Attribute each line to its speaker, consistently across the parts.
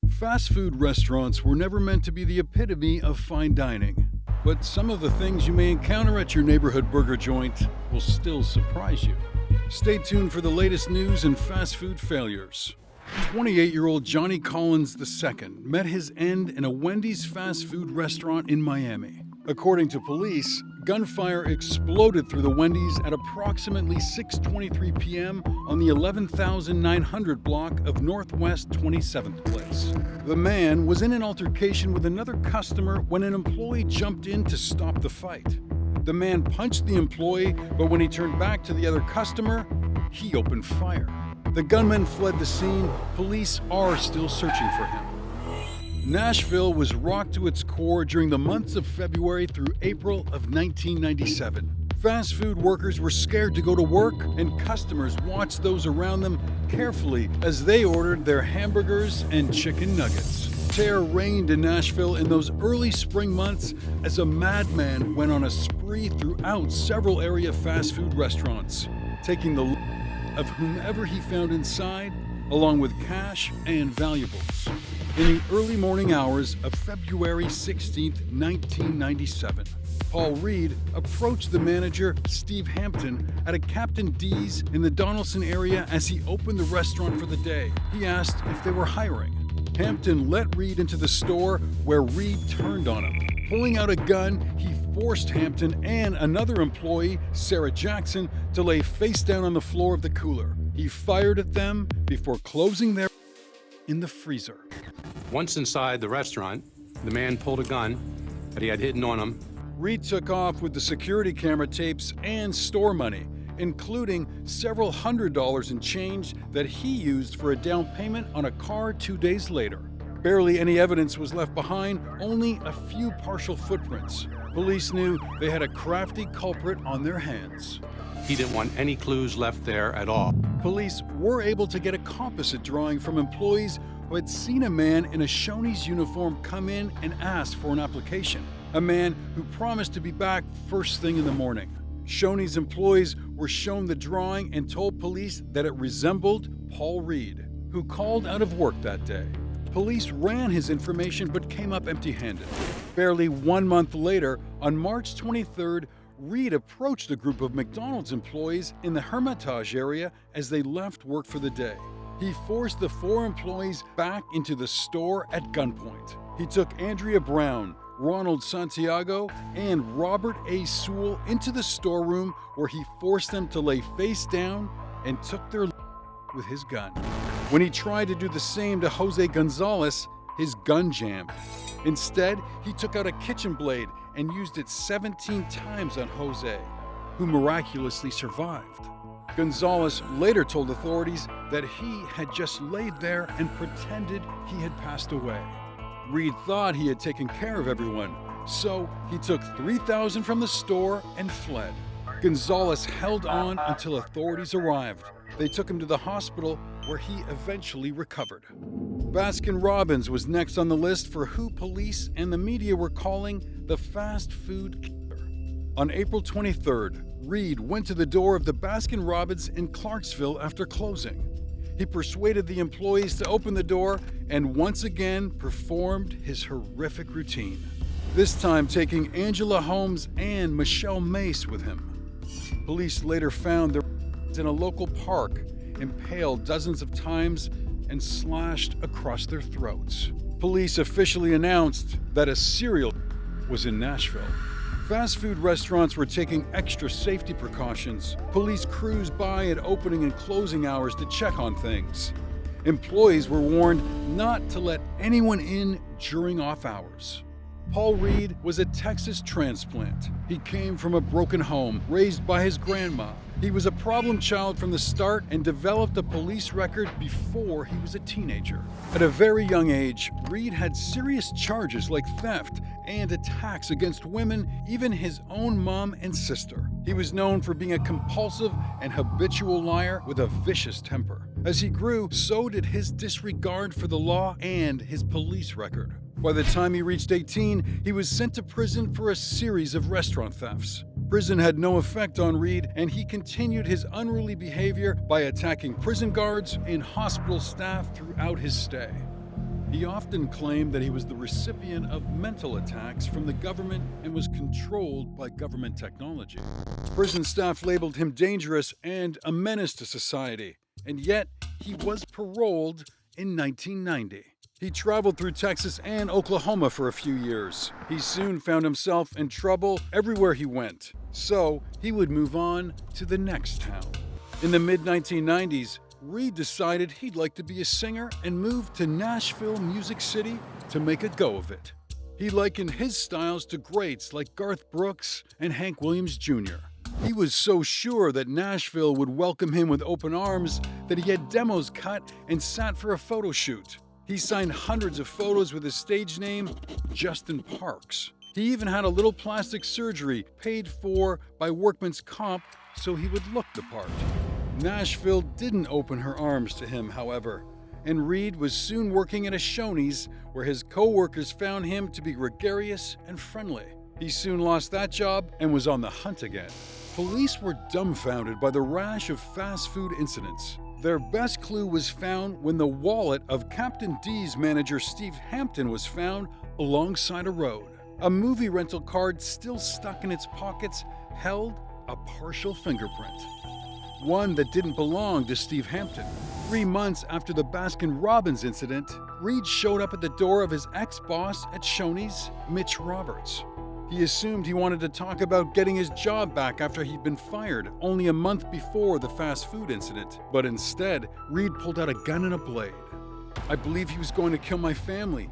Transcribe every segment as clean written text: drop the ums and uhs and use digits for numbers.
Speaker 1: Fast food restaurants were never meant to be the epitome of fine dining, but some of the things you may encounter at your neighborhood burger joint will still surprise you. Stay tuned for the latest news and fast food failures. 28-year-old Johnny Collins II met his end in a Wendy's fast food restaurant in Miami. According to police, gunfire exploded through the Wendy's at approximately 6:23 p.m. on the 11,900 block of Northwest 27th Place. The man was in an altercation with another customer when an employee jumped in to stop the fight. The man punched the employee, but when he turned back to the other customer, he opened fire. The gunman fled the scene. Police are still searching for him. Nashville was rocked to its core during the months of February through April of 1997. Fast food workers were scared to go to work, and customers watched those around them carefully as they ordered their hamburgers and chicken nuggets. Terror reigned in Nashville in those early spring months as a madman went on a spree throughout several area fast food restaurants, taking the of whomever he found inside, along with cash and valuables. In the early morning hours of February 16, 1997, Paul Reed approached the manager, Steve Hampton, at a Captain D's in the Donaldson area as he opened the restaurant for the day. He asked if they were hiring. Hampton let Reed into the store, where Reed turned on him. Pulling out a gun, he forced Hampton and another employee, Sarah Jackson, to lay face down on the floor of the cooler. He fired at them before closing their in the freezer.
Speaker 2: Once inside the restaurant, the man pulled a gun that he had hidden on him.
Speaker 1: Reed took off with the security camera tapes and store money, including several $100s in change that he used for a down payment on a car 2 days later. Barely any evidence was left behind, only a few partial footprints. Police knew they had a crafty culprit on their hands.
Speaker 2: He didn't want any clues left there at all.
Speaker 1: Police were able to get a composite drawing from employees who had seen a man in a Shoney's uniform come in and ask for an application. A man who promised to be back first thing in the morning. Shoney's employees were shown the drawing and told police that it resembled Paul Reed, who called out of work that day. Police ran his information but came up empty-handed. Barely 1 month later, on March 23rd, Reed approached a group of McDonald's employees in the Hermitage area as they left work for the day. He forced the 4 employees back into the store at gunpoint. He took Andrea Brown, Ronald Santiago, and Robert A. Sewell into the storeroom, where he forced them to lay face down and took their with his gun. When he tried to do the same to Jose Gonzalez, his gun jammed. Instead, he took out a kitchen blade and used it 17 times on Jose, who miraculously survived. Gonzalez later told authorities that he had just laid there and pretended he had passed away. Reed thought he had taken care of everyone, so he took $3,000 from the store and fled. Gonzalez held on until authorities arrived. They took him to the hospital, where he eventually recovered. Baskin-Robbins was next on the list for who police and the media were calling the fast food killer. On April 23rd, Reed went to the door of the Baskin-Robbins in Clarksville after closing. He persuaded the employees to open the door and once again performed his horrific routine, this time taking Angela Holmes and Michelle Mace with him. Police later found them in a local park, impaled dozens of times and slashed across their throats. Police officially announced that a serial was in Nashville. Fast food restaurants were taking extra safety precautions. Police cruised by at opening and closing hours to check on things. Employees were warned not to let anyone in during off hours. Paul Reed was a Texas transplant. He came from a broken home, raised by his grandma. He was a problem child from the start and developed a police record before he was a teenager. At a very young age, Reed had serious charges like theft and attacks against women, even his own mom and sister. He was known for being a compulsive and habitual liar with a vicious temper. As he grew, so did his disregard for the law and his police record. By the time he reached 18, he was sent to prison for a series of restaurant thefts. Prison had no effect on Reed, and he continued his unruly behavior by attacking prison guards and hospital staff throughout his stay. He often claimed that he was the recipient of mental attacks from the government and was controlled by government technology. Prison staff labeled him dangerous and a menace to society, and yet he was paroled in 1990. He traveled through Texas and Oklahoma for a few years. He soon found himself in trouble everywhere he went, so he would move on to the next town. In the mid-1990s, Reed decided he'd like to be a singer and moved to Nashville, Music City to make a go of it. He likened his styles to greats like Garth Brooks and Hank Williams Jr. He was so sure that Nashville would welcome him with open arms that he had demos cut and sat for a photo shoot. He signed hundreds of photos with his stage name, Justin Parks. He even had a little plastic surgery paid for by Workman's Comp so he would look the part. Nashville didn't open her arms to him, however, and Reed was soon working at a Shoney's where his co-workers found him to be gregarious and friendly. He soon lost that job and was on the hunt again. Police were dumbfounded by the rash of fast food incidents. Their best clue was found when the wallet of Captain D's manager Steve Hampton was found alongside a road. A movie rental card still stuck in its pockets held a partial fingerprint. One that didn't belong to Steve Hampton. 3 months after the Baskin-Robbins incident, Reed showed up at the door of his ex-boss at Shoney's, Mitch Roberts. He assumed he wanted to talk about getting his job back after he'd been fired only a month before the fast food incident. But instead, Reed pulled out a gun and a blade. I believe he was going to kill my family,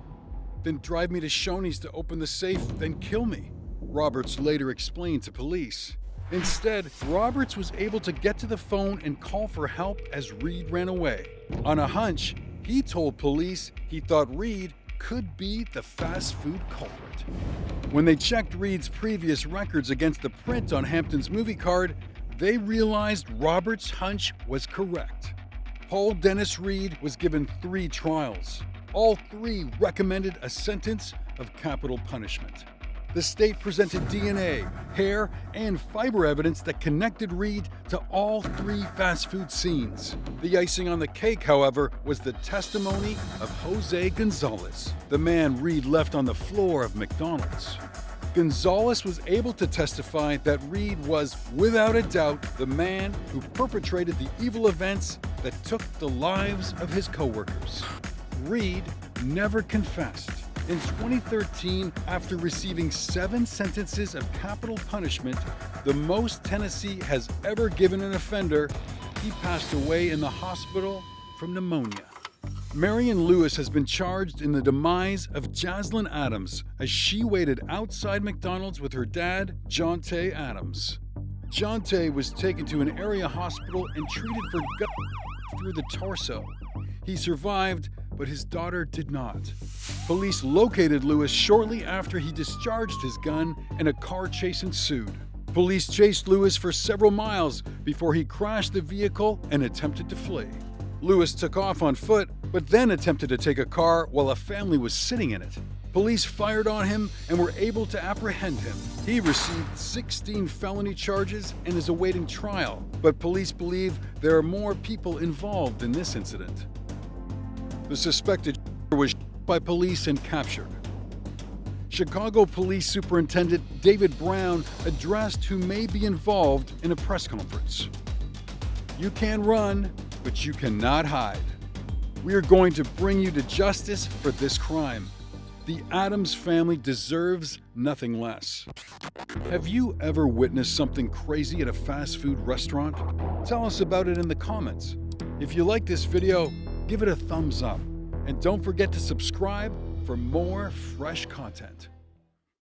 Speaker 1: then drive me to Shoney's to open the safe, then kill me, Roberts later explained to police. Instead, Roberts was able to get to the phone and call for help as Reed ran away. On a hunch, he told police he thought Reed could be the fast food culprit. When they checked Reed's previous records against the print on Hampton's movie card, they realized Roberts' hunch was correct. Paul Dennis Reed was given 3 trials. All 3 recommended a sentence of capital punishment. The state presented DNA, hair, and fiber evidence that connected Reed to all 3 fast food scenes. The icing on the cake, however, was the testimony of Jose Gonzalez, the man Reed left on the floor of McDonald's. Gonzalez was able to testify that Reed was, without a doubt, the man who perpetrated the evil events that took the lives of his coworkers. Reed never confessed. In 2013, after receiving 7 sentences of capital punishment, the most Tennessee has ever given an offender, he passed away in the hospital from pneumonia. Marion Lewis has been charged in the demise of Jaslyn Adams as she waited outside McDonald's with her dad, Jonte Adams. Jonte was taken to an area hospital and treated for gun through the torso. He survived, but his daughter did not. Police located Lewis shortly after he discharged his gun and a car chase ensued. Police chased Lewis for several miles before he crashed the vehicle and attempted to flee. Lewis took off on foot, but then attempted to take a car while a family was sitting in it. Police fired on him and were able to apprehend him. He received 16 felony charges and is awaiting trial, but police believe there are more people involved in this incident. The suspected was shot by police and captured. Chicago Police Superintendent David Brown addressed who may be involved in a press conference. You can run, but you cannot hide. We are going to bring you to justice for this crime. The Adams family deserves nothing less. Have you ever witnessed something crazy at a fast food restaurant? Tell us about it in the comments. If you like this video, give it a thumbs up. And don't forget to subscribe for more fresh content.